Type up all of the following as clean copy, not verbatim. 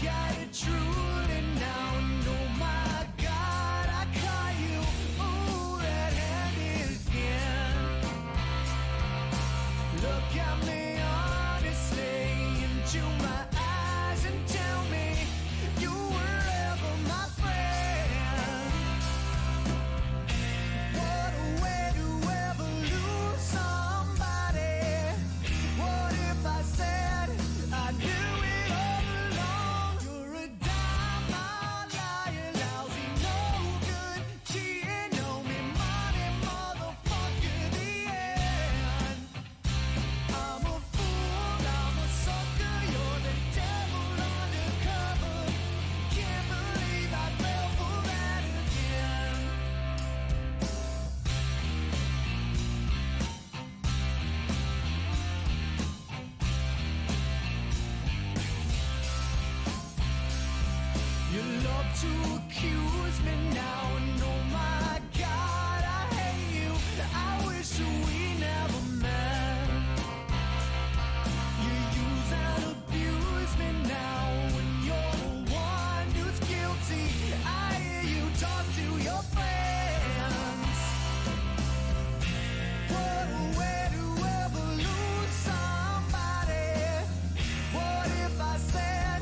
at it truly now, and oh my God, I caught you, ooh, red-handed again. Look at me honestly into my eyes and tell me you were ever my friend. What a way to ever lose somebody. What if I said I knew it all along? You're a dime, a liar, lousy, no good, cheating on me, money, motherfucker, the end. I'm a fool, I'm a sucker, you're the devil undercover. Can't believe I fell for that again. You love to accuse me now, and oh my God, I hate you. I wish that we never met. You use and abuse me now, and you're the one who's guilty. I hear you talk to your friends. What a way to ever lose somebody. What if I said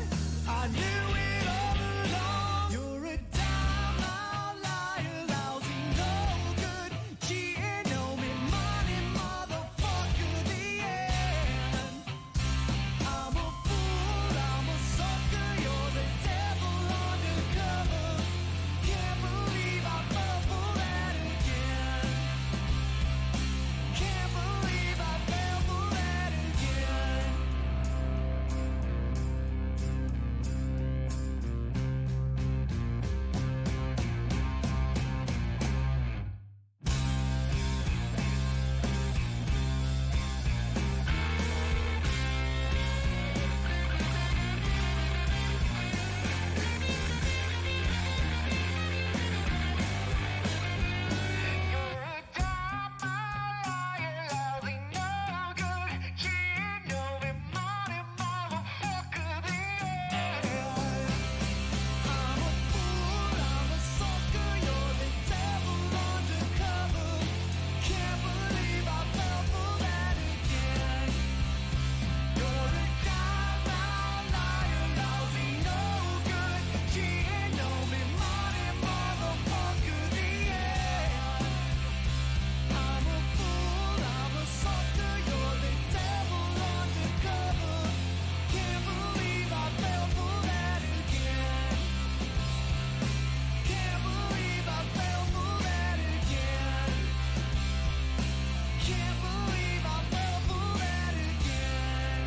I knew it all along? You're a dime, a liar, lousy, no good, cheating on me, money, motherfucker, the end. I'm a fool, I'm a sucker, you're the devil undercover. Can't believe I fell for that again. Can't believe I fell for that again. You're a dime, a liar, lousy, no good, cheating on me, money, motherfucker, the end. I'm a fool, I'm a sucker, you're the devil undercover. Can't believe I fell for that again. You're a dime, a liar, lousy, no good, cheating on me, money, motherfucker, the end. I'm a fool, I'm a sucker, you're the devil undercover. Can't believe I fell for that again. Can't believe I fell for that again. Can't believe I fell for that again.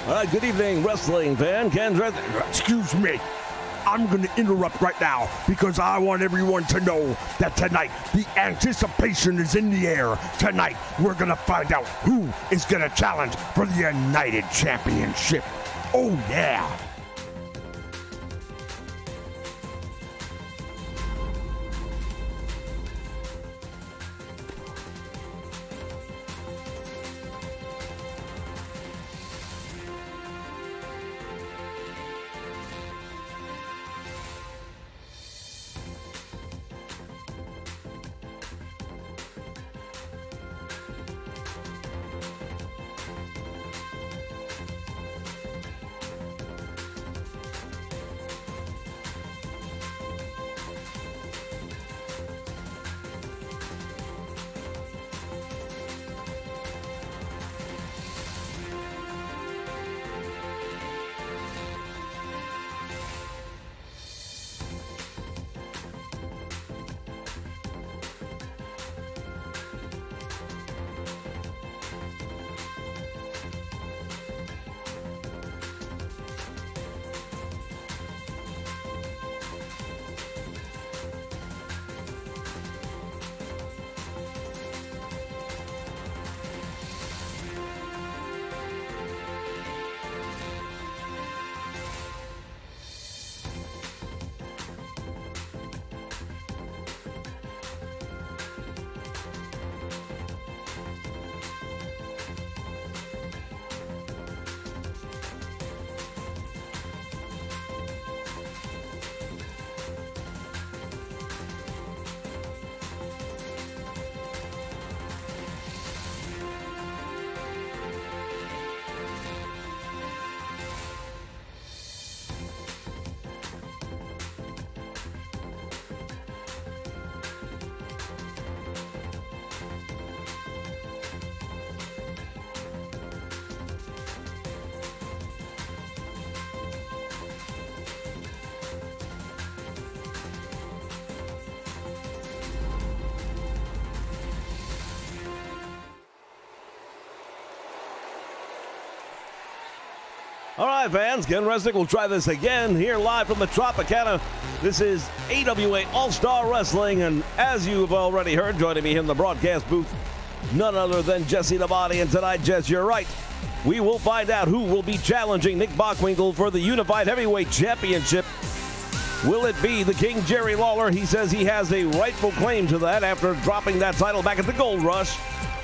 All right, good evening, wrestling fan. Kendra. Excuse me. I'm going to interrupt right now because I want everyone to know that tonight the anticipation is in the air. Tonight we're going to find out who is going to challenge for the United Championship. Oh, yeah. All right, fans, Ken Resnick will try this again here live from the Tropicana. This is AWA All-Star Wrestling, and as you've already heard, joining me in the broadcast booth, none other than Jesse Labonte. And tonight, Jess, you're right. We will find out who will be challenging Nick Bockwinkel for the Unified Heavyweight Championship. Will it be the King, Jerry Lawler? He says he has a rightful claim to that after dropping that title back at the Gold Rush.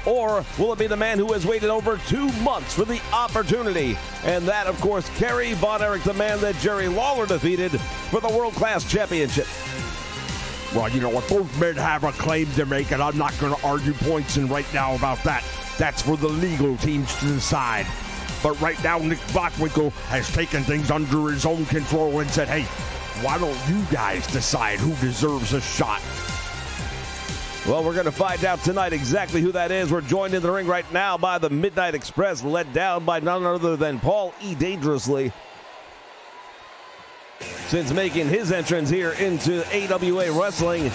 Or will it be the man who has waited over 2 months for the opportunity? And that, of course, Kerry Von Erich, the man that Jerry Lawler defeated for the World Class Championship. Well, you know what? Both men have a claim to make, and I'm not going to argue points in right now about that. That's for the legal teams to decide. But right now, Nick Bockwinkel has taken things under his own control and said, hey, why don't you guys decide who deserves a shot? Well, we're going to find out tonight exactly who that is. We're joined in the ring right now by the Midnight Express, led down by none other than Paul E. Dangerously. Since making his entrance here into AWA Wrestling,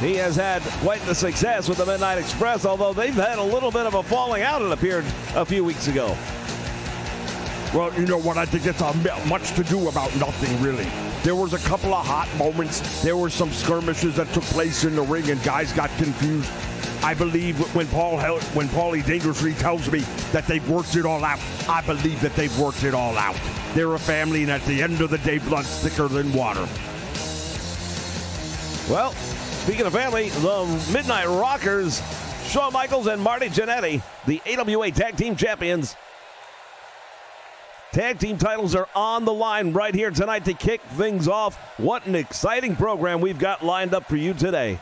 he has had quite the success with the Midnight Express, although they've had a little bit of a falling out, it appeared, a few weeks ago. Well, you know what? I think it's much to do about nothing, really. There was a couple of hot moments. There were some skirmishes that took place in the ring, and guys got confused. I believe when Paulie Dangerously tells me that they've worked it all out, I believe that they've worked it all out. They're a family, and at the end of the day, blood's thicker than water. Well, speaking of family, the Midnight Rockers, Shawn Michaels and Marty Jannetty, the AWA Tag Team Champions. Tag team titles are on the line right here tonight to kick things off. What an exciting program we've got lined up for you today.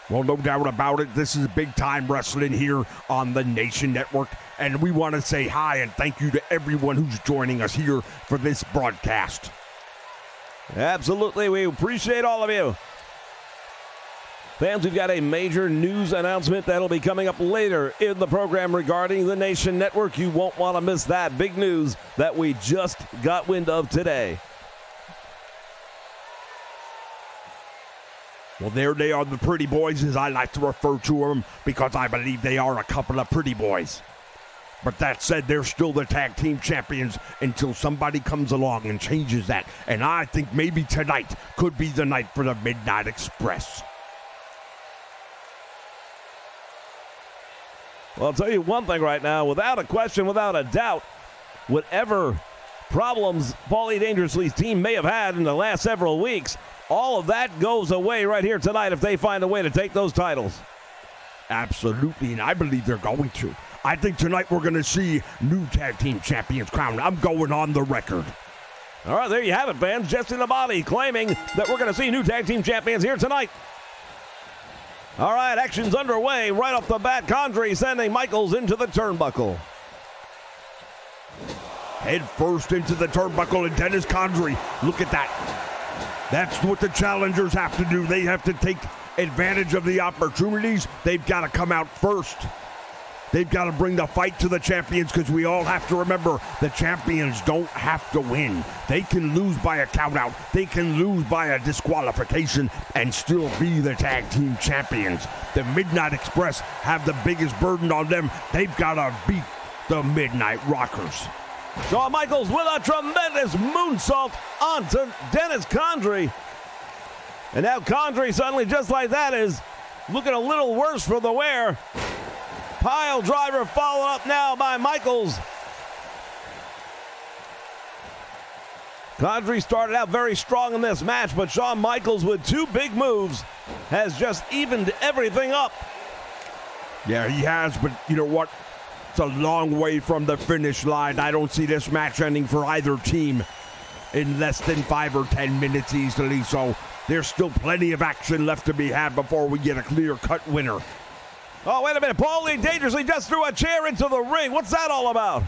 Well, no doubt about it, this is big-time wrestling here on the Nation Network, and we want to say hi and thank you to everyone who's joining us here for this broadcast. Absolutely, we appreciate all of you. Fans, we've got a major news announcement that'll be coming up later in the program regarding the Nation Network. You won't want to miss that big news that we just got wind of today. Well, there they are, the pretty boys, as I like to refer to them, because I believe they are a couple of pretty boys. But that said, they're still the tag team champions until somebody comes along and changes that. And I think maybe tonight could be the night for the Midnight Express. Well, I'll tell you one thing right now, without a question, without a doubt, whatever problems Paulie Dangerously's team may have had in the last several weeks, all of that goes away right here tonight if they find a way to take those titles. Absolutely, and I believe they're going to. I think tonight we're going to see new tag team champions crowned. I'm going on the record. All right, there you have it, fans. Jesse Labonte claiming that we're going to see new tag team champions here tonight. All right, action's underway. Right off the bat, Condrey sending Michaels into the turnbuckle. Head first into the turnbuckle, and Dennis Condrey, look at that. That's what the challengers have to do. They have to take advantage of the opportunities. They've got to come out first. They've got to bring the fight to the champions, because we all have to remember the champions don't have to win. They can lose by a countout. They can lose by a disqualification and still be the tag team champions. The Midnight Express have the biggest burden on them. They've got to beat the Midnight Rockers. Shawn Michaels with a tremendous moonsault onto Dennis Condrey. And now Condrey suddenly, just like that, is looking a little worse for the wear. Pile driver followed up now by Michaels. Condrey started out very strong in this match, but Shawn Michaels with two big moves has just evened everything up. Yeah, he has, but you know what? It's a long way from the finish line. I don't see this match ending for either team in less than 5 or 10 minutes easily, so there's still plenty of action left to be had before we get a clear-cut winner. Oh, wait a minute. Paulie Dangerously just threw a chair into the ring. What's that all about?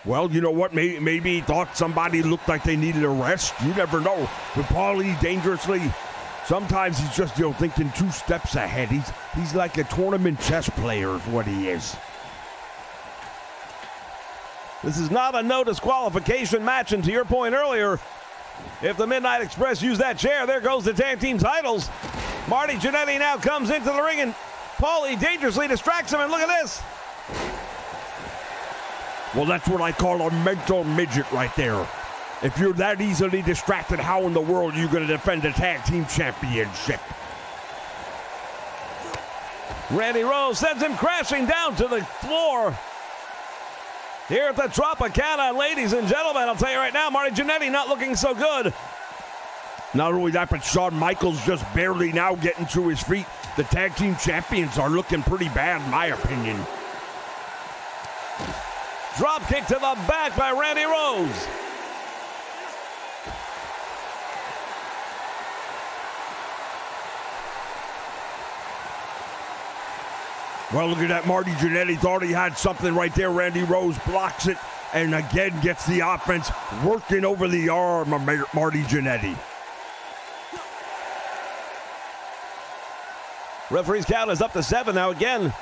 Well, you know what? Maybe he thought somebody looked like they needed a rest. You never know. But Paulie Dangerously, sometimes he's just, thinking 2 steps ahead. He's like a tournament chess player is what he is. This is not a no disqualification match, and to your point earlier, if the Midnight Express use that chair, there goes the tag team titles. Marty Jannetty now comes into the ring, and Paulie Dangerously distracts him, and look at this. Well, that's what I call a mental midget right there. If you're that easily distracted, how in the world are you going to defend a tag team championship? Randy Rose sends him crashing down to the floor. Here at the Tropicana, ladies and gentlemen, I'll tell you right now, Marty Jannetty not looking so good. Not only that, but Shawn Michaels just barely now getting to his feet. The tag team champions are looking pretty bad, in my opinion. Drop kick to the back by Randy Rose. Well, look at that. Marty Jannetty thought he had something right there. Randy Rose blocks it and again gets the offense working over the arm of Marty Jannetty. Referee's count is up to 7 now again.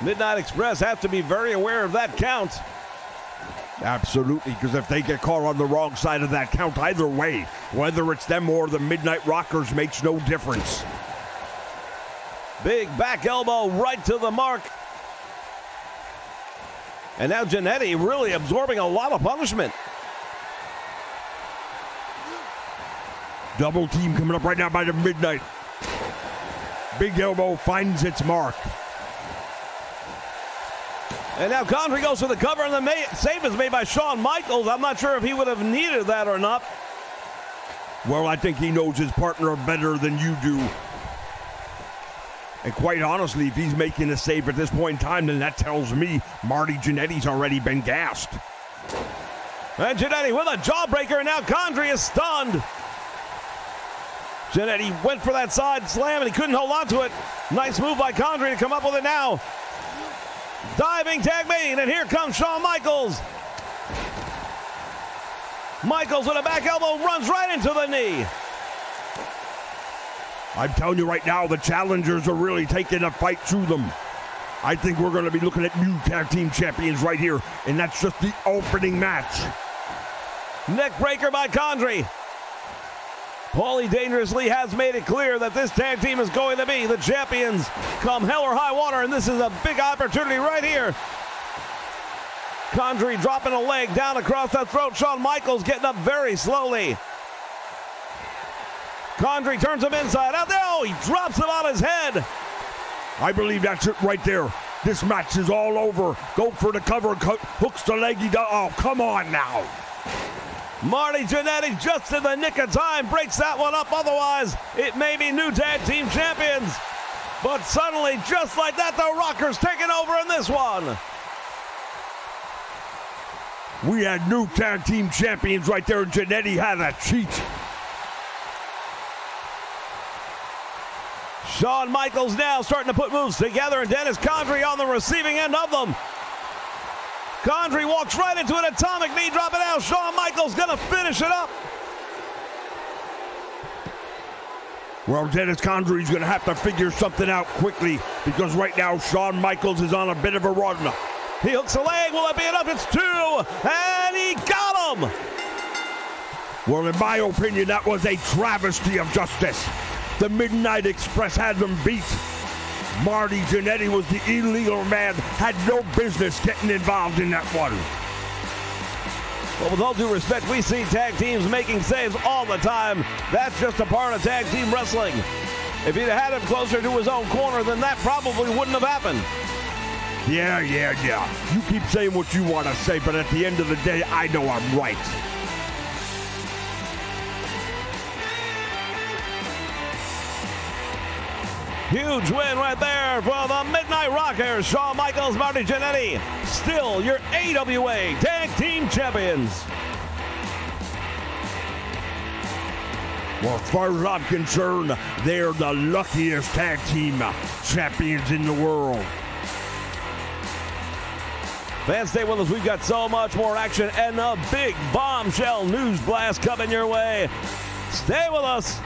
Midnight Express have to be very aware of that count. Absolutely, because if they get caught on the wrong side of that count, either way, whether it's them or the Midnight Rockers, makes no difference. Big back elbow right to the mark. And now Jannetty really absorbing a lot of punishment. Double team coming up right now by the Midnight. Big elbow finds its mark. And now Condrey goes for the cover, and the save is made by Shawn Michaels. I'm not sure if he would have needed that or not. Well, I think he knows his partner better than you do. And quite honestly, if he's making a save at this point in time, then that tells me Marty Jannetty's already been gassed. And Jannetty with a jawbreaker, and now Condrey is stunned. Jannetty went for that side slam, and he couldn't hold on to it. Nice move by Condrey to come up with it now. Diving tag main, and here comes Shawn Michaels. Michaels with a back elbow runs right into the knee. I'm telling you right now, the challengers are really taking a fight to them. I think we're going to be looking at new tag team champions right here, and that's just the opening match. Neck breaker by Condrey. Paulie Dangerously has made it clear that this tag team is going to be the champions come hell or high water, and this is a big opportunity right here. Condrey dropping a leg down across the throat. Shawn Michaels getting up very slowly. Condrey turns him inside out there. Oh, he drops him on his head. I believe that's it right there. This match is all over. Go for the cover, hooks the leg. Oh, come on now. Marty Jannetty just in the nick of time breaks that one up. Otherwise, it may be new tag team champions. But suddenly, just like that, the Rockers taking over in this one. We had new tag team champions right there, and Jannetty had a cheat. Shawn Michaels now starting to put moves together, and Dennis Condrey on the receiving end of them. Condrey walks right into an atomic knee drop, and now Shawn Michaels gonna finish it up. Well, Dennis Condrey's gonna have to figure something out quickly, because right now Shawn Michaels is on a bit of a run. He hooks a leg. Will it be enough? It's 2, and he got him. Well, in my opinion, that was a travesty of justice. The Midnight Express had them beat. Marty Jannetty was the illegal man, had no business getting involved in that one. Well, with all due respect, we see tag teams making saves all the time. That's just a part of tag team wrestling. If he'd had him closer to his own corner, then that probably wouldn't have happened. Yeah. You keep saying what you want to say, but at the end of the day, I know I'm right. Huge win right there for the Midnight Rockers. Shawn Michaels, Marty Jannetty, still your AWA Tag Team Champions. Well, as far as I'm concerned, they're the luckiest tag team champions in the world. Fans, stay with us. We've got so much more action and a big bombshell news blast coming your way. Stay with us.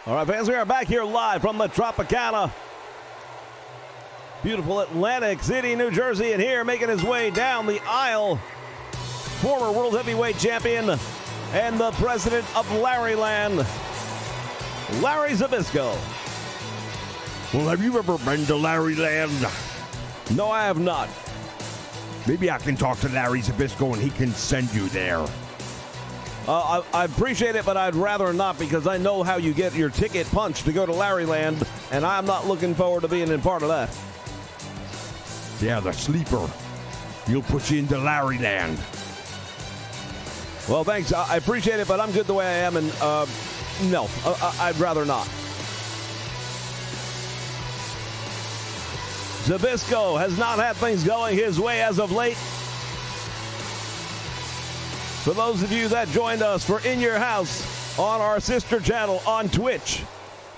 All right, fans, we are back here live from the Tropicana. Beautiful Atlantic City, New Jersey, and here making his way down the aisle, former World Heavyweight Champion and the president of Larryland, Larry Zbyszko. Well, have you ever been to Larryland? No, I have not. Maybe I can talk to Larry Zbyszko and he can send you there. I appreciate it, but I'd rather not because I know how you get your ticket punched to go to Larryland, and I'm not looking forward to being in part of that. Yeah, the sleeper. He'll put you into Larryland. Well, thanks. I appreciate it, but I'm good the way I am, and no, I'd rather not. Zbyszko has not had things going his way as of late. For those of you that joined us for In Your House on our sister channel on Twitch,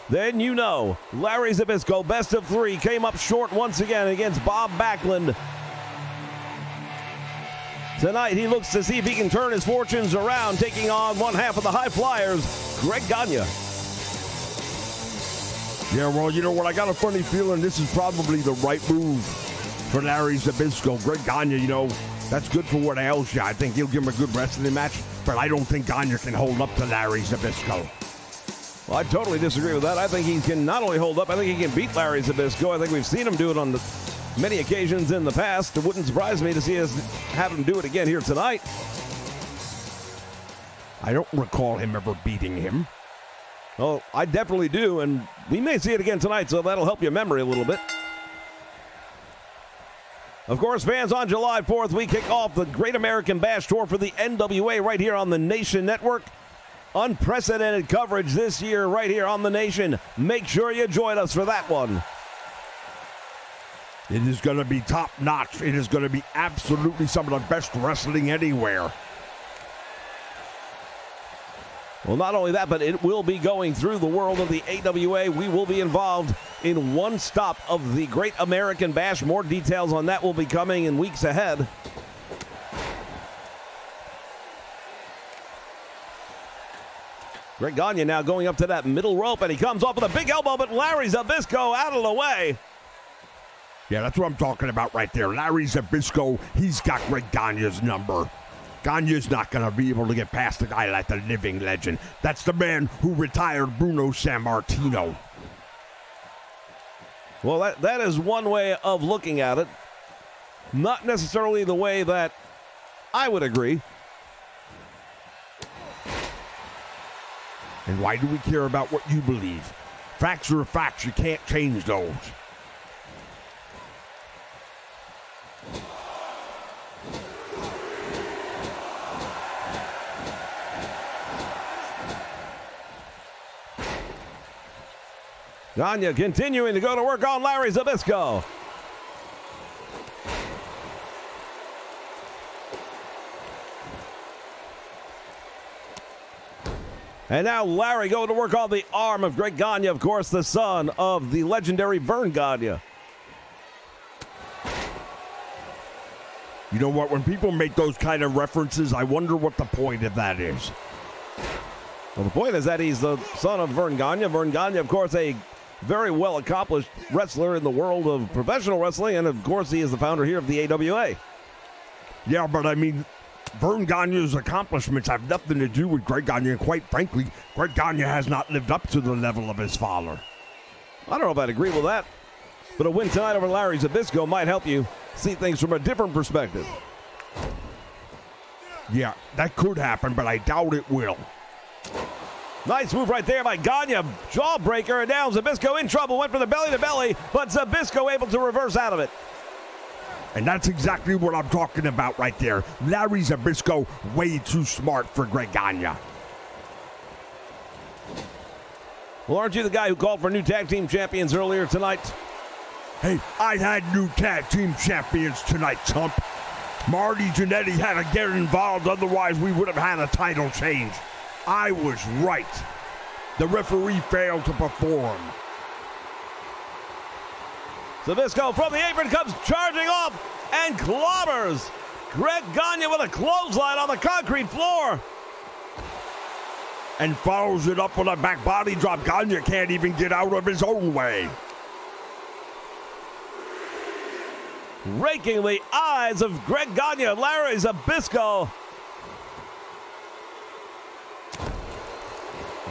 then you know Larry Zbyszko, best of 3, came up short once again against Bob Backlund. Tonight he looks to see if he can turn his fortunes around, taking on one half of the High Flyers, Greg Gagne. Yeah, well, you know what? I got a funny feeling this is probably the right move for Larry Zbyszko. Greg Gagne, you know, that's good for what ails you. I think he'll give him a good wrestling match, but I don't think Gagne can hold up to Larry Zbyszko. Well, I totally disagree with that. I think he can not only hold up, I think he can beat Larry Zbyszko. I think we've seen him do it on many occasions in the past. It wouldn't surprise me to see us have him do it again here tonight. I don't recall him ever beating him. Well, I definitely do, and we may see it again tonight, so that'll help your memory a little bit. Of course, fans, on July 4th, we kick off the Great American Bash Tour for the NWA right here on the Nation Network. Unprecedented coverage this year right here on the Nation. Make sure you join us for that one. It is going to be top-notch. It is going to be absolutely some of the best wrestling anywhere. Well, not only that, but it will be going through the world of the AWA. We will be involved in one stop of the Great American Bash. More details on that will be coming in weeks ahead. Greg Gagne now going up to that middle rope, and he comes off with a big elbow, but Larry Zbyszko out of the way. Yeah, that's what I'm talking about right there. Larry Zbyszko, he's got Greg Gagne's number. Gagne's not going to be able to get past a guy like the living legend. That's the man who retired Bruno Sammartino. Well, that is one way of looking at it. Not necessarily the way that I would agree. And why do we care about what you believe? Facts are facts. You can't change those. Gagne continuing to go to work on Larry Zbyszko. And now Larry going to work on the arm of Greg Gagne, of course, the son of the legendary Vern Gagne. You know what? When people make those kind of references, I wonder what the point of that is. Well, the point is that he's the son of Vern Gagne. Vern Gagne, of course, a very well-accomplished wrestler in the world of professional wrestling, and of course he is the founder here of the AWA. Yeah, but I mean, Vern Gagne's accomplishments have nothing to do with Greg Gagne, and quite frankly, Greg Gagne has not lived up to the level of his father. I don't know if I'd agree with that, but a win tonight over Larry Zbyszko might help you see things from a different perspective. Yeah, that could happen, but I doubt it will. Nice move right there by Gagne. Jawbreaker, and now Zbyszko in trouble. Went for the belly-to-belly, but Zbyszko able to reverse out of it. And that's exactly what I'm talking about right there. Larry Zbyszko, way too smart for Greg Gagne. Well, aren't you the guy who called for new tag team champions earlier tonight? Hey, I had new tag team champions tonight, chump. Marty Jannetty had to get involved, otherwise we would have had a title change. I was right. The referee failed to perform. Zbyszko from the apron comes charging off and clobbers Greg Gagne with a clothesline on the concrete floor. and follows it up with a back body drop. Gagne can't even get out of his own way. Raking the eyes of Greg Gagne, Larry Zbyszko.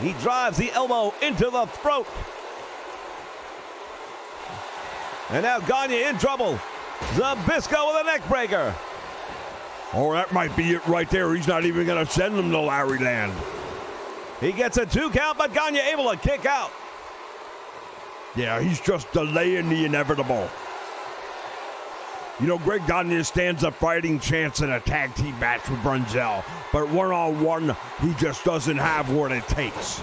He drives the elbow into the throat. And now Gagne in trouble. Zbyszko with a neck breaker. Oh, that might be it right there. He's not even going to send him to Larry Land. He gets a 2 count, but Gagne able to kick out. Yeah, he's just delaying the inevitable. You know, Greg Gagne stands a fighting chance in a tag team match with Brunzell, but one-on-one, he just doesn't have what it takes.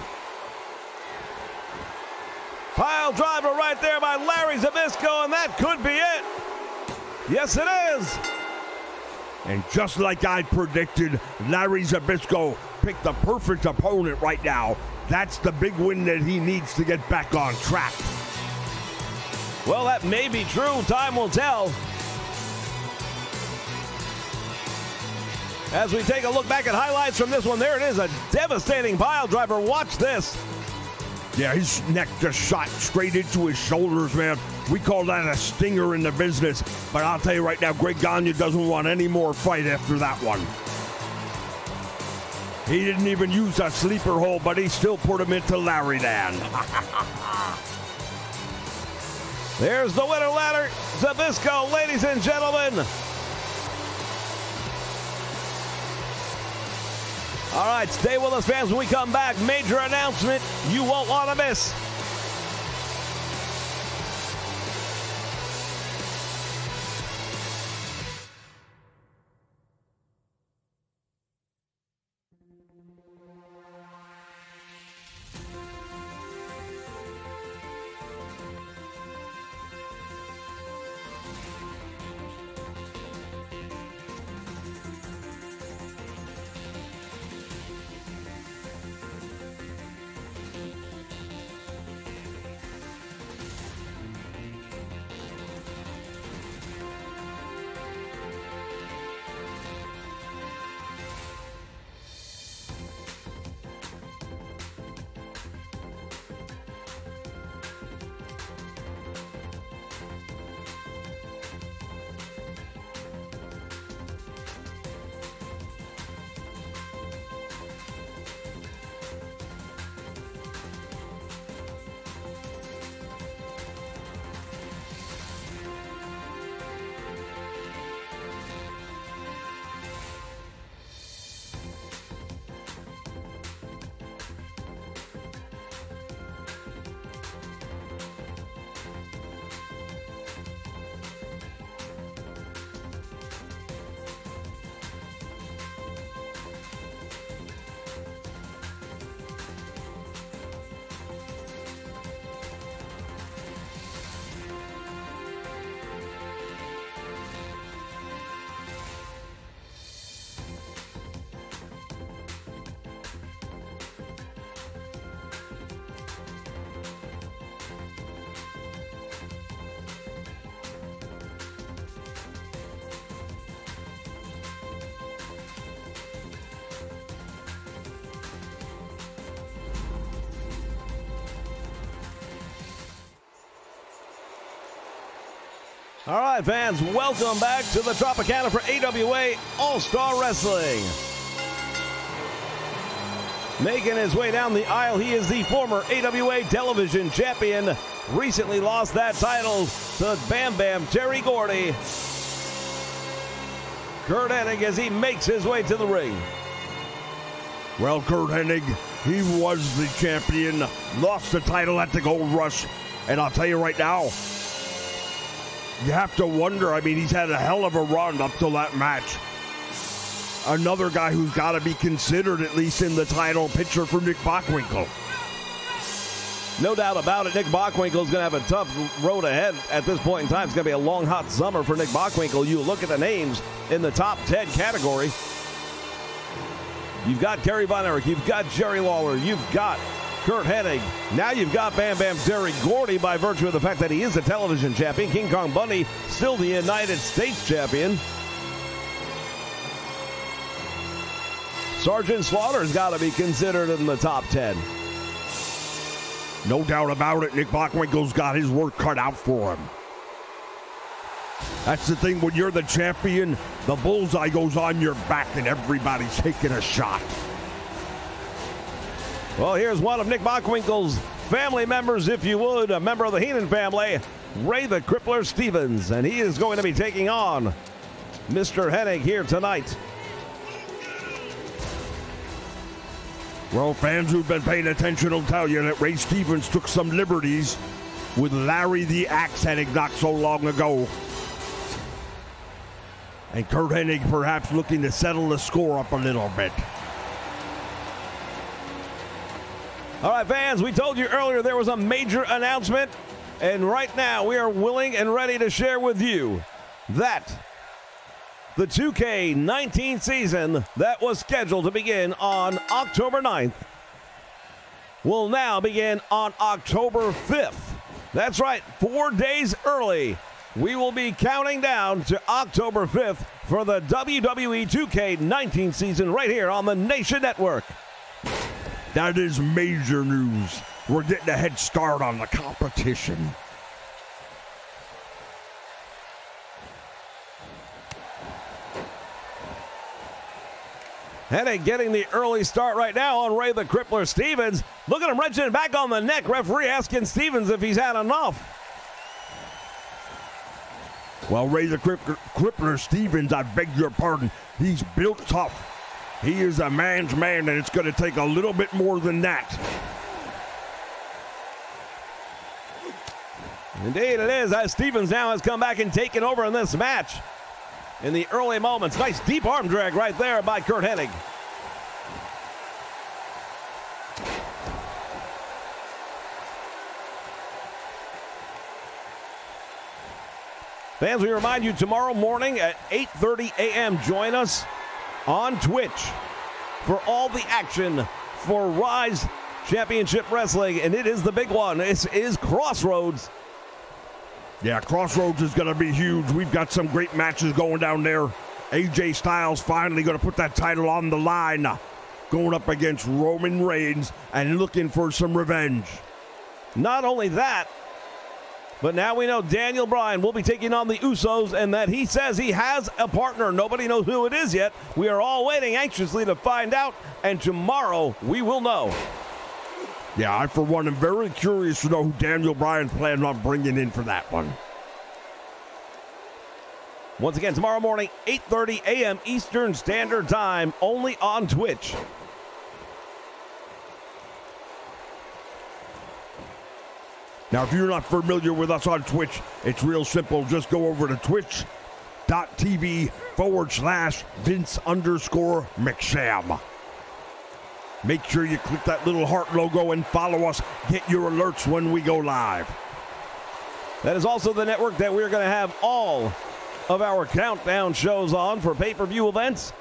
Pile driver right there by Larry Zbyszko, and that could be it. Yes, it is. And just like I predicted, Larry Zbyszko picked the perfect opponent right now. That's the big win that he needs to get back on track. Well, that may be true. Time will tell. As we take a look back at highlights from this one, there it is, a devastating pile driver. Watch this. Yeah, his neck just shot straight into his shoulders, man. We call that a stinger in the business. But I'll tell you right now, Greg Gagne doesn't want any more fight after that one. He didn't even use a sleeper hold, but he still put him into Larry Land. There's the winner ladder. Zbyszko, ladies and gentlemen. All right, stay with us, fans. When we come back, major announcement you won't want to miss. All right, fans, welcome back to the Tropicana for AWA All-Star Wrestling. Making his way down the aisle, he is the former AWA television champion. Recently lost that title to Bam Bam Terry Gordy. Curt Hennig as he makes his way to the ring. Well, Curt Hennig, he was the champion, lost the title at the Gold Rush, and I'll tell you right now, you have to wonder, I mean, he's had a hell of a run up till that match. Another guy who's got to be considered at least in the title picture for Nick Bockwinkel. No doubt about it, Nick Bockwinkel is going to have a tough road ahead at this point in time. It's going to be a long, hot summer for Nick Bockwinkel. You look at the names in the top 10 category. You've got Kerry Von Erich, you've got Jerry Lawler, you've got Curt Hennig. Now you've got Bam Bam Terry Gordy by virtue of the fact that he is the television champion. King Kong Bundy still the United States champion. Sergeant Slaughter's got to be considered in the top 10. No doubt about it, Nick Bockwinkel's got his work cut out for him. That's the thing, when you're the champion, the bullseye goes on your back and everybody's taking a shot. Well, here's one of Nick Bockwinkel's family members, if you would, a member of the Heenan family, Ray the Crippler Stevens, and he is going to be taking on Mr. Hennig here tonight. Well, fans who've been paying attention will tell you that Ray Stevens took some liberties with Larry the Axe Hennig not so long ago. And Curt Hennig perhaps looking to settle the score up a little bit. All right, fans, we told you earlier there was a major announcement, and right now we are willing and ready to share with you that the 2K18 season that was scheduled to begin on October 9th will now begin on October 5th. That's right, 4 days early. We will be counting down to October 5th for the WWE 2K19 season right here on the Nation Network. That is major news. We're getting a head start on the competition. Hennig getting the early start right now on Ray the Crippler Stevens. Look at him wrenching it back on the neck. Referee asking Stevens if he's had enough. Well, Ray the Crippler Stevens, I beg your pardon, he's built tough. He is a man's man, and it's going to take a little bit more than that. Indeed it is, as Stevens now has come back and taken over in this match. In the early moments, nice deep arm drag right there by Curt Hennig. Fans, we remind you tomorrow morning at 8:30 a.m. join us on Twitch for all the action for Rise Championship Wrestling, and it is the big one. This is Crossroads. Yeah, Crossroads is going to be huge. We've got some great matches going down there. AJ Styles finally going to put that title on the line, going up against Roman Reigns and looking for some revenge. Not only that, but now we know Daniel Bryan will be taking on the Usos, and that he says he has a partner. Nobody knows who it is yet. We are all waiting anxiously to find out, and tomorrow we will know. Yeah, I, for one, am very curious to know who Daniel Bryan plans on bringing in for that one. Once again, tomorrow morning, 8:30 a.m. Eastern Standard Time, only on Twitch. Now, if you're not familiar with us on Twitch, it's real simple. Just go over to twitch.tv/Vince_McSham. Make sure you click that little heart logo and follow us. Get your alerts when we go live. That is also the network that we're going to have all of our countdown shows on for pay-per-view events.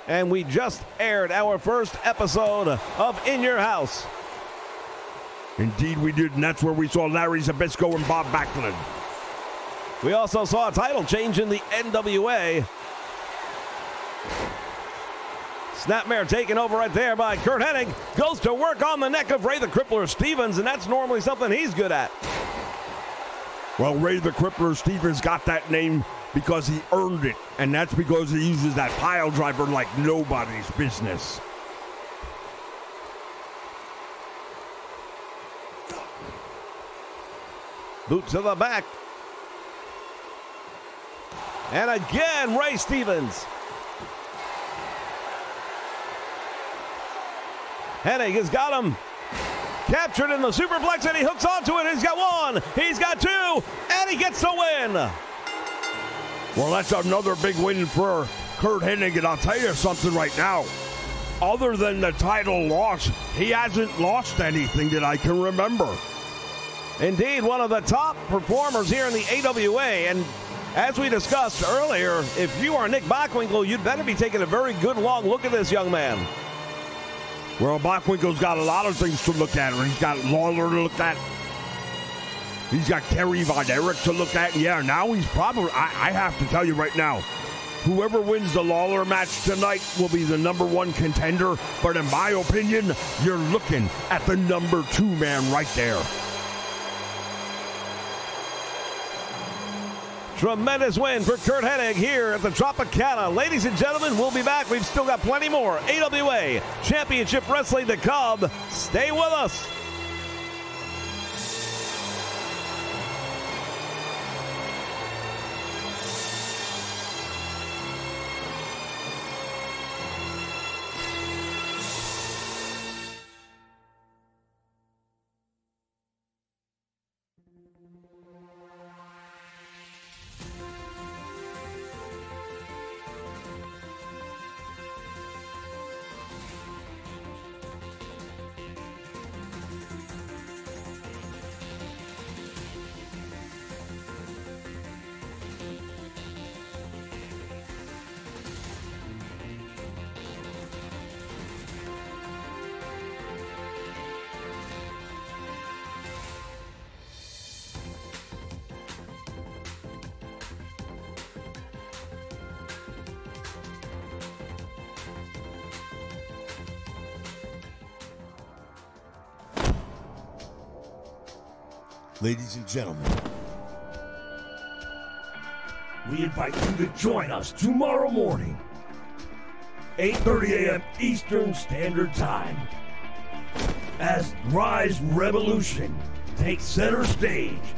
And we just aired our first episode of In Your House. Indeed we did, and that's where we saw Larry Zbyszko and Bob Backlund. We also saw a title change in the NWA. Snapmare taken over right there by Curt Hennig. Goes to work on the neck of Ray the Crippler Stevens, and that's normally something he's good at. Well, Ray the Crippler Stevens got that name because he earned it, and that's because he uses that pile driver like nobody's business. Boot to the back. And again, Ray Stevens. Hennig has got him captured in the superplex, and he hooks onto it. He's got one, he's got two, and he gets the win. Well, that's another big win for Curt Hennig, and I'll tell you something right now. Other than the title loss, he hasn't lost anything that I can remember. Indeed, one of the top performers here in the AWA, and as we discussed earlier, if you are Nick Bockwinkel, you'd better be taking a very good long look at this young man. Well, Bockwinkel's got a lot of things to look at. He's got Lawler to look at. He's got Kerry Von Erich to look at. Yeah, now he's probably, I have to tell you right now, Whoever wins the Lawler match tonight will be the #1 contender. But in my opinion, you're looking at the #2 man right there. Tremendous win for Kurt Hennig here at the Tropicana. Ladies and gentlemen, we'll be back. We've still got plenty more AWA Championship Wrestling to come. Stay with us. Ladies and gentlemen, we invite you to join us tomorrow morning, 8:30 a.m. Eastern Standard Time, as Rise Revolution takes center stage.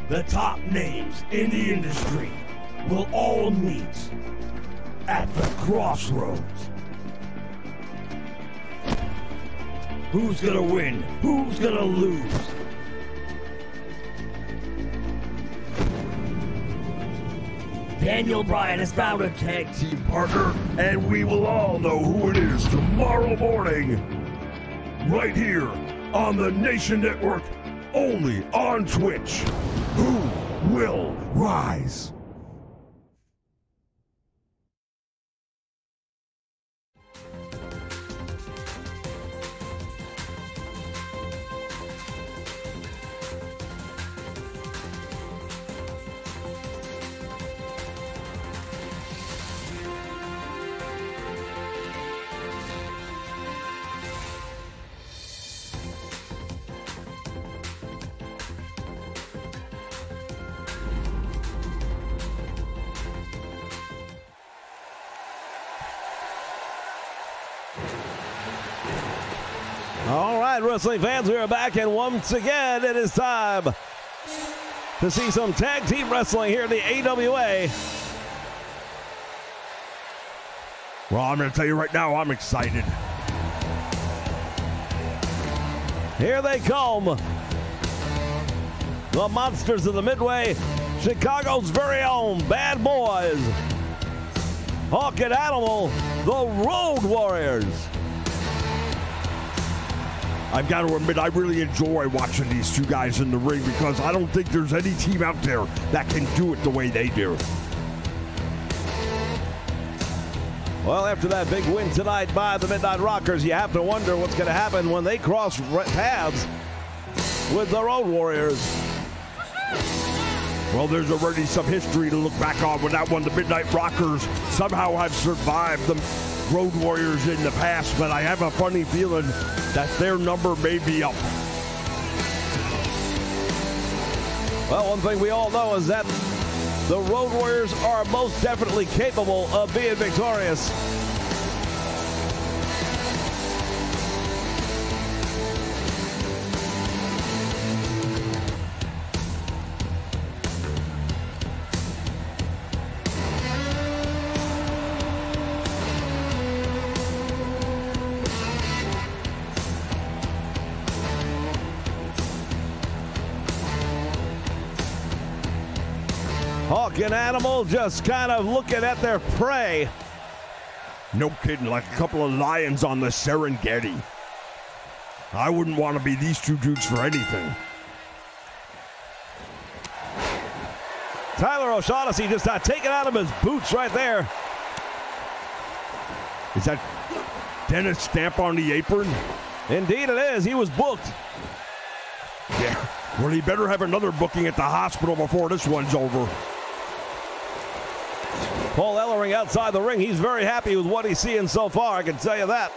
The top names in the industry will all meet at the crossroads. Who's gonna win? Who's gonna lose? Daniel Bryan has found a tag team partner, and we will all know who it is tomorrow morning, right here on the Nation Network, only on Twitch. Who will rise? All right, wrestling fans, we are back, and once again, it is time to see some tag team wrestling here in the AWA. Well, I'm going to tell you right now, I'm excited. Here they come. The monsters of the Midway, Chicago's very own Bad Boys. Hawk and Animal, the Road Warriors. I've got to admit, I really enjoy watching these two guys in the ring because I don't think there's any team out there that can do it the way they do. Well, after that big win tonight by the Midnight Rockers, you have to wonder what's going to happen when they cross paths with the Road Warriors. Well, there's already some history to look back on with that one. The Midnight Rockers somehow have survived the Road Warriors in the past, but I have a funny feeling that their number may be up. Well, one thing we all know is that the Road Warriors are most definitely capable of being victorious. Hawk and Animal just kind of looking at their prey. No kidding, like a couple of lions on the Serengeti. I wouldn't want to be these two dudes for anything. Tyler O'Shaughnessy just got taken out of his boots right there. Is that Dennis stamp on the apron? Indeed it is. He was booked. Yeah. Well, he better have another booking at the hospital before this one's over. Paul Ellering outside the ring. He's very happy with what he's seeing so far, I can tell you that.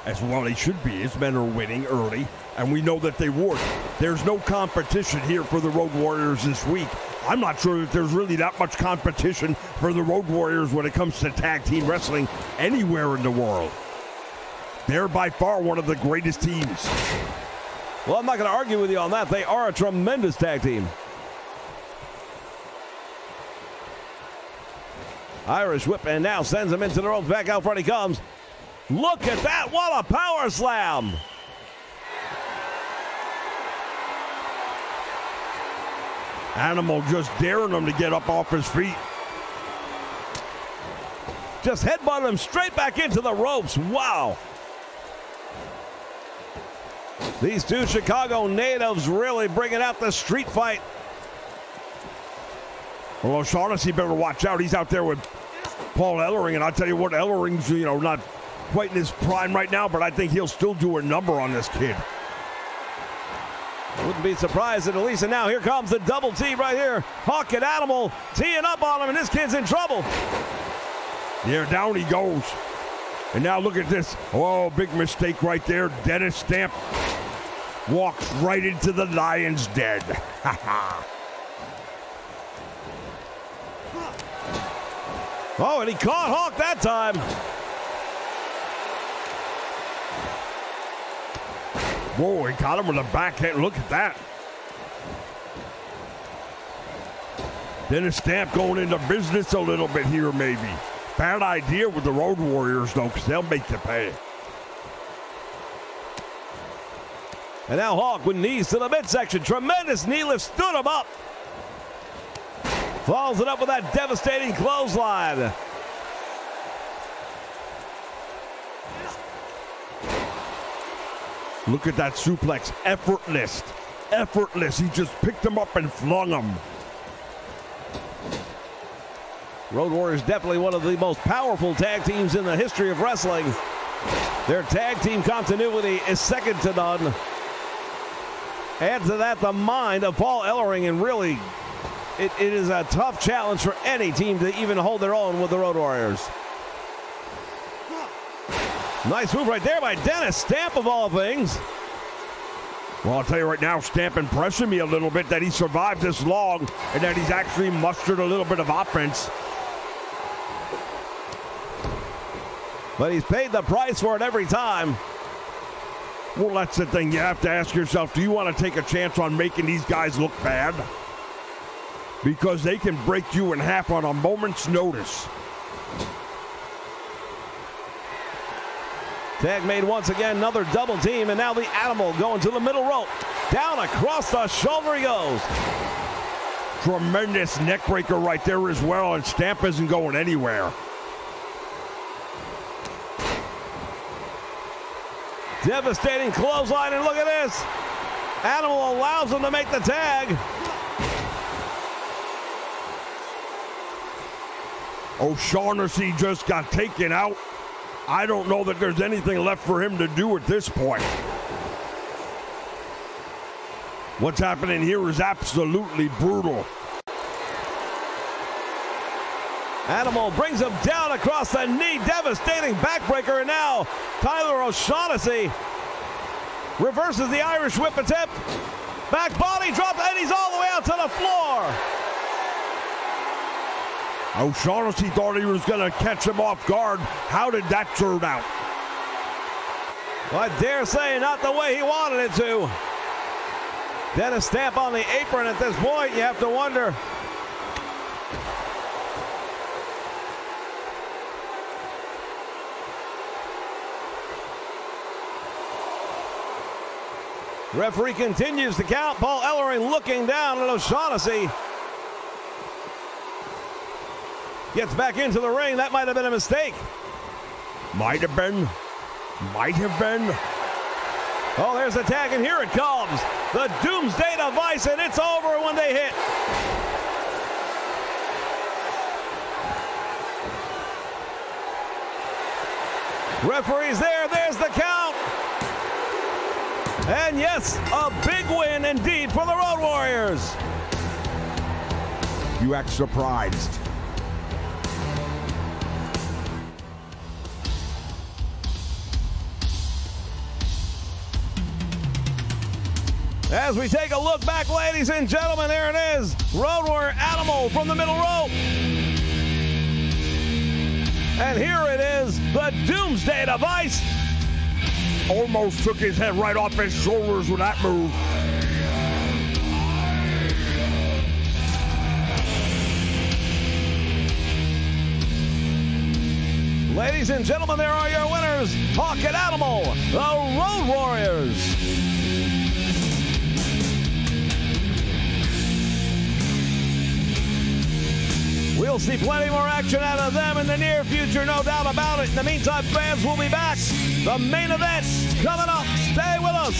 As well he should be. His men are winning early, and we know that they would. There's no competition here for the Road Warriors this week. I'm not sure that there's really that much competition for the Road Warriors when it comes to tag team wrestling anywhere in the world. They're by far one of the greatest teams. Well, I'm not going to argue with you on that. They are a tremendous tag team. Irish whip, and now sends him into the ropes. Back out front he comes. Look at that. What a power slam. Animal just daring him to get up off his feet. Just headbutted him straight back into the ropes. Wow. These two Chicago natives really bringing out the street fight. Well, O'Shaughnessy better watch out. He's out there with Paul Ellering, and I'll tell you what, Ellering's, not quite in his prime right now, but I think he'll still do a number on this kid. Wouldn't be surprised at least. And now here comes the double T right here. Hawk and Animal teeing up on him, and this kid's in trouble. Yeah, down he goes. And now look at this. Oh, big mistake right there. Dennis Stamp walks right into the lion's den. Oh, and he caught Hawk that time. Whoa, he caught him with a backhand. Look at that. Dennis Stamp going into business a little bit here, maybe. Bad idea with the Road Warriors, though, because they'll make you pay. And now Hawk with knees to the midsection. Tremendous knee lift, stood him up. Follows it up with that devastating clothesline. Look at that suplex. Effortless. Effortless. He just picked him up and flung him. Road Warriors definitely one of the most powerful tag teams in the history of wrestling. Their tag team continuity is second to none. Add to that the mind of Paul Ellering, and really, it is a tough challenge for any team to even hold their own with the Road Warriors. Nice move right there by Dennis Stamp, of all things. Well, I'll tell you right now, Stamp impressing me a little bit that he survived this long and that he's actually mustered a little bit of offense. But he's paid the price for it every time. Well, that's the thing. You have to ask yourself, do you want to take a chance on making these guys look bad? Because they can break you in half on a moment's notice. Tag made once again, another double team, and now the Animal going to the middle rope. Down across the shoulder he goes. Tremendous neck breaker right there as well, and Stamp isn't going anywhere. Devastating clothesline, and look at this. Animal allows him to make the tag. O'Shaughnessy just got taken out. I don't know that there's anything left for him to do at this point. What's happening here is absolutely brutal. Animal brings him down across the knee. Devastating backbreaker, and now Tyler O'Shaughnessy reverses the Irish whip attempt. Back body drop, and he's all the way out to the floor. O'Shaughnessy thought he was going to catch him off guard. How did that turn out? Well, I dare say not the way he wanted it to. Dennis Stamp on the apron at this point. You have to wonder. Referee continues to count. Paul Ellering looking down at O'Shaughnessy. Gets back into the ring. That might have been a mistake. Might have been. Might have been. Oh, there's the tag, and here it comes. The Doomsday Device, and it's over when they hit. Referee's there. There's the count. And yes, a big win indeed for the Road Warriors. You act surprised. As we take a look back, ladies and gentlemen, there it is. Road Warrior Animal from the middle rope. And here it is, the Doomsday Device. Almost took his head right off his shoulders with that move. Ladies and gentlemen, there are your winners, Hawk and Animal, the Road Warriors. We'll see plenty more action out of them in the near future, no doubt about it. In the meantime, fans, we'll be back. The main event coming up. Stay with us.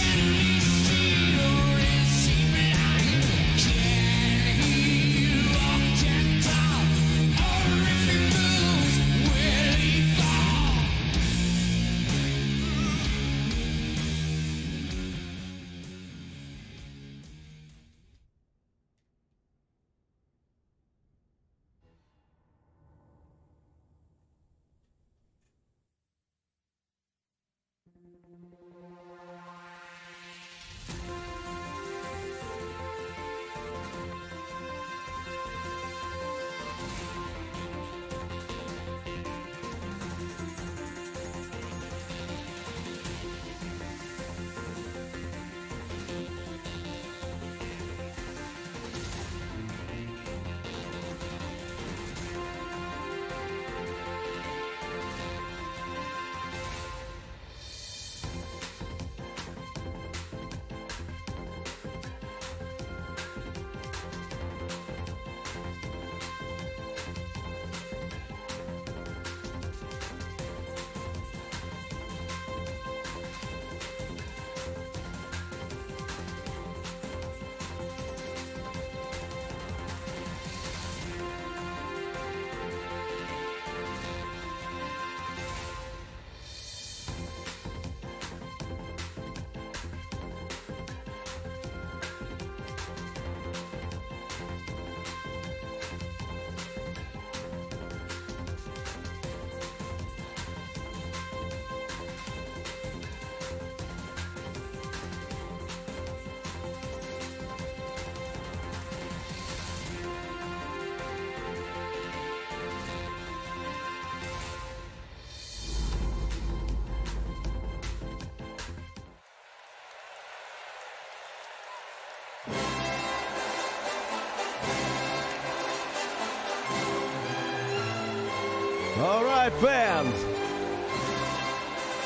All right, fans.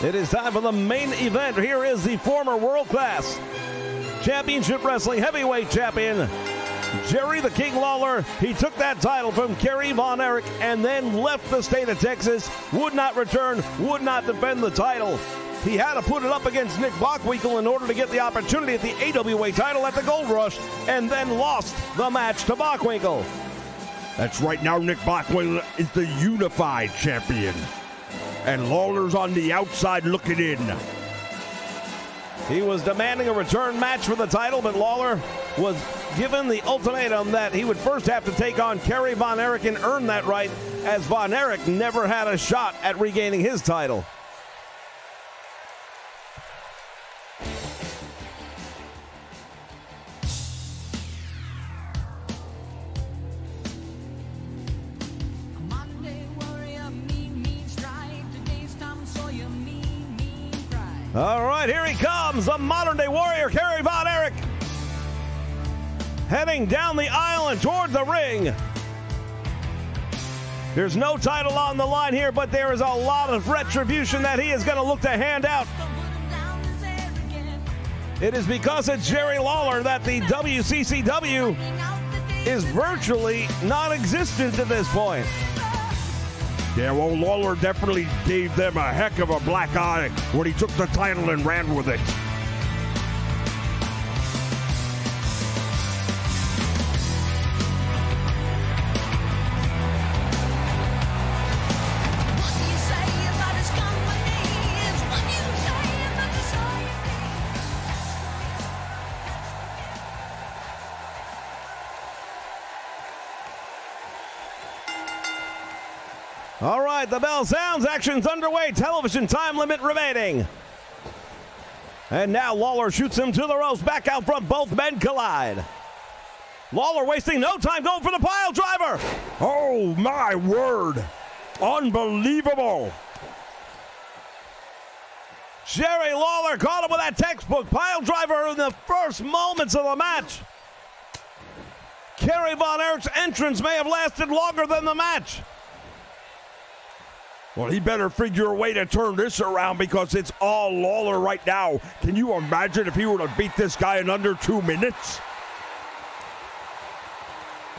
It is time for the main event. Here is the former world-class championship wrestling heavyweight champion, Jerry the King Lawler. He took that title from Kerry Von Erich and then left the state of Texas, would not return, would not defend the title. He had to put it up against Nick Bockwinkel in order to get the opportunity at the AWA title at the Gold Rush, and then lost the match to Bockwinkel. That's right. Now Nick Bockwinkel is the unified champion. And Lawler's on the outside looking in. He was demanding a return match for the title, but Lawler was given the ultimatum that he would first have to take on Kerry Von Erich and earn that right, as Von Erich never had a shot at regaining his title. All right, here he comes, the modern-day warrior, Kerry Von Erich, heading down the aisle and toward the ring. There's no title on the line here, but there is a lot of retribution that he is going to look to hand out. It is because of Jerry Lawler that the WCCW is virtually non-existent at this point. Yeah, well, Lawler definitely gave them a heck of a black eye when he took the title and ran with it. All right, the bell sounds. Action's underway. Television time limit remaining. And now Lawler shoots him to the ropes. Back out front, both men collide. Lawler wasting no time going for the pile driver. Oh, my word. Unbelievable. Jerry Lawler caught him with that textbook pile driver in the first moments of the match. Kerry Von Erich's entrance may have lasted longer than the match. Well, he better figure a way to turn this around because it's all Lawler right now. Can you imagine if he were to beat this guy in under 2 minutes?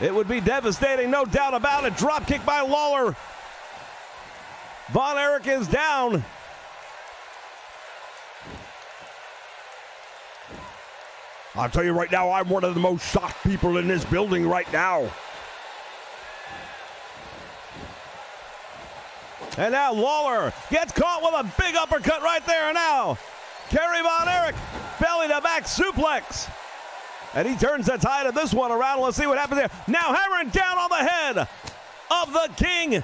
It would be devastating, no doubt about it. Drop kick by Lawler. Von Erich is down. I'll tell you right now, I'm one of the most shocked people in this building right now. And now Lawler gets caught with a big uppercut right there. Now, Kerry Von Erich, belly to back suplex. And he turns the tide of this one around. Let's see what happens here. Now hammering down on the head of the King.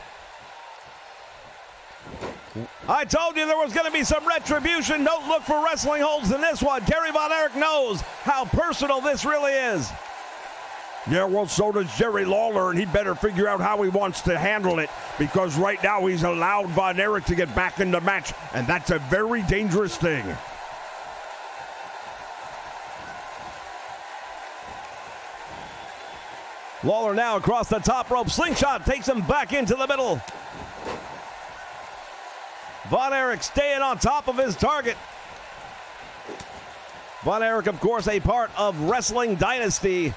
I told you there was going to be some retribution. Don't look for wrestling holds in this one. Kerry Von Erich knows how personal this really is. Yeah, well, so does Jerry Lawler, and he better figure out how he wants to handle it because right now he's allowed Von Erich to get back in the match, and that's a very dangerous thing. Lawler now across the top rope. Slingshot takes him back into the middle. Von Erich staying on top of his target. Von Erich, of course, a part of Wrestling Dynasty.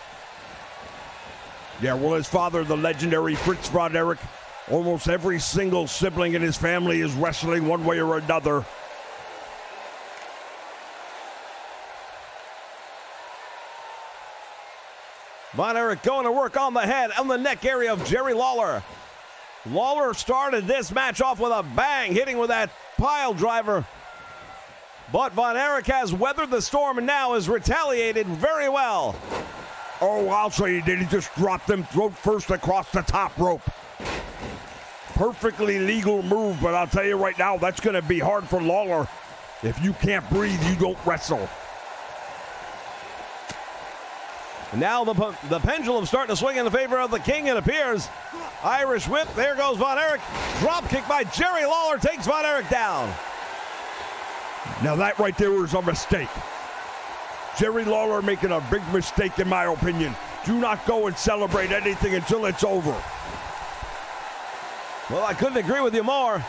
Yeah, well, his father, the legendary Fritz Von Erich, almost every single sibling in his family is wrestling one way or another. Von Erich going to work on the head, on the neck area of Jerry Lawler. Lawler started this match off with a bang, hitting with that pile driver. But Von Erich has weathered the storm and now has retaliated very well. Oh, I'll say he did. He just dropped him throat first across the top rope. Perfectly legal move, but I'll tell you right now, that's going to be hard for Lawler. If you can't breathe, you don't wrestle. Now the pendulum starting to swing in the favor of the King, it appears. Irish whip, there goes Von Erich. Drop kick by Jerry Lawler takes Von Erich down. Now that right there was a mistake. Jerry Lawler making a big mistake in my opinion. Do not go and celebrate anything until it's over. Well, I couldn't agree with you more.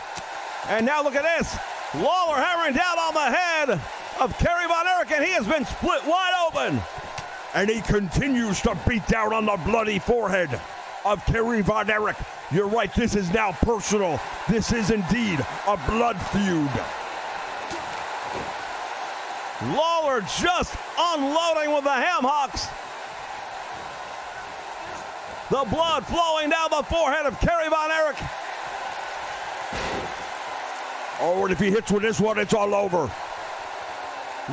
And now look at this. Lawler hammering down on the head of Kerry Von Erich, and he has been split wide open. And he continues to beat down on the bloody forehead of Kerry Von Erich. You're right, this is now personal. This is indeed a blood feud. Lawler just unloading with the ham hocks. The blood flowing down the forehead of Kerry Von Erich. Oh, and if he hits with this one, it's all over.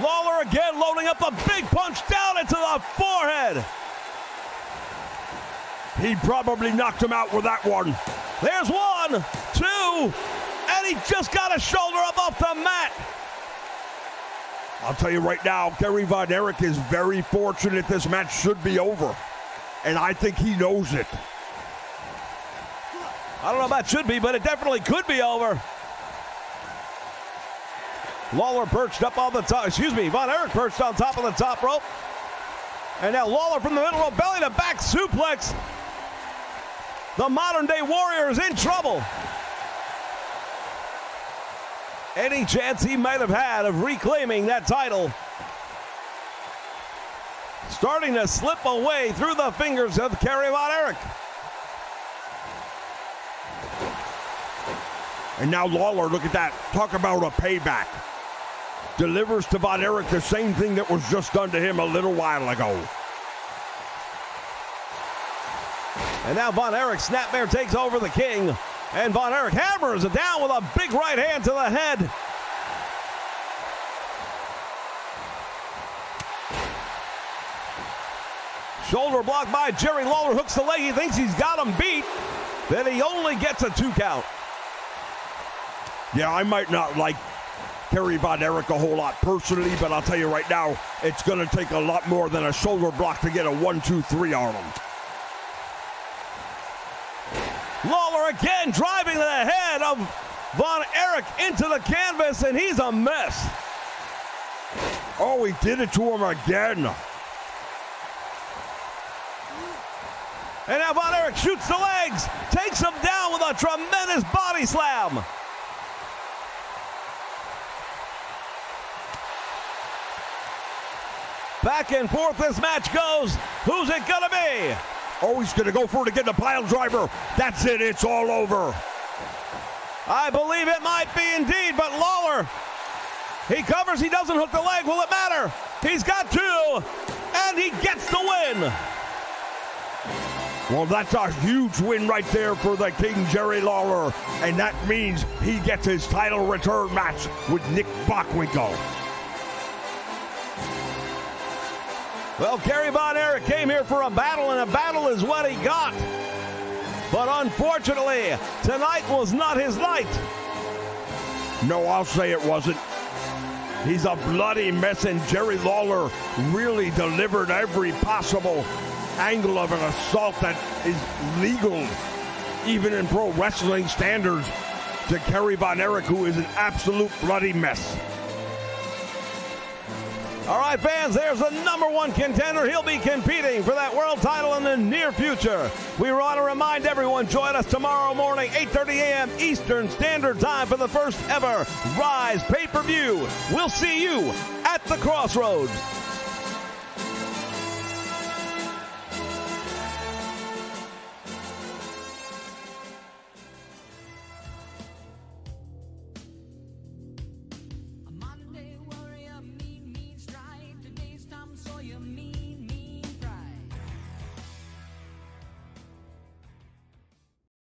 Lawler again loading up a big punch down into the forehead. He probably knocked him out with that one. There's 1, 2, and he just got a shoulder up off the mat. I'll tell you right now, Kerry Von Erich is very fortunate this match should be over. And I think he knows it. I don't know about should be, but it definitely could be over. Lawler perched up on the top, Von Erich perched on top of the top rope. And now Lawler from the middle rope, belly to back suplex. The modern day Warrior is in trouble. Any chance he might have had of reclaiming that title starting to slip away through the fingers of Kerry Von Erich. And now Lawler, look at that. Talk about a payback. Delivers to Von Erich the same thing that was just done to him a little while ago. And now Von Erich, snapmare takes over the King. And Von Erich hammers it down with a big right hand to the head. Shoulder block by Jerry Lawler, hooks the leg. He thinks he's got him beat. Then he only gets a 2 count. Yeah, I might not like Kerry Von Erich a whole lot personally, but I'll tell you right now, it's going to take a lot more than a shoulder block to get a 1-2-3 on him. Lawler again driving the head of Von Erich into the canvas, and he's a mess. Oh, he did it to him again. And now Von Erich shoots the legs, takes him down with a tremendous body slam. Back and forth this match goes. Who's it gonna be? Oh, he's gonna go for it again, the pile driver. That's it, it's all over. I believe it might be indeed, but Lawler, he covers, he doesn't hook the leg. Will it matter? He's got two, and he gets the win. Well, that's a huge win right there for the King, Jerry Lawler, and that means he gets his title return match with Nick Bockwinkel. Well, Kerry Von Erich came here for a battle, and a battle is what he got. But unfortunately, tonight was not his night. No, I'll say it wasn't. He's a bloody mess, and Jerry Lawler really delivered every possible angle of an assault that is legal, even in pro wrestling standards, to Kerry Von Erich, who is an absolute bloody mess. All right, fans, there's the #1 contender. He'll be competing for that world title in the near future. We want to remind everyone, join us tomorrow morning, 8:30 a.m. Eastern Standard Time for the first ever Rise pay-per-view. We'll see you at the Crossroads.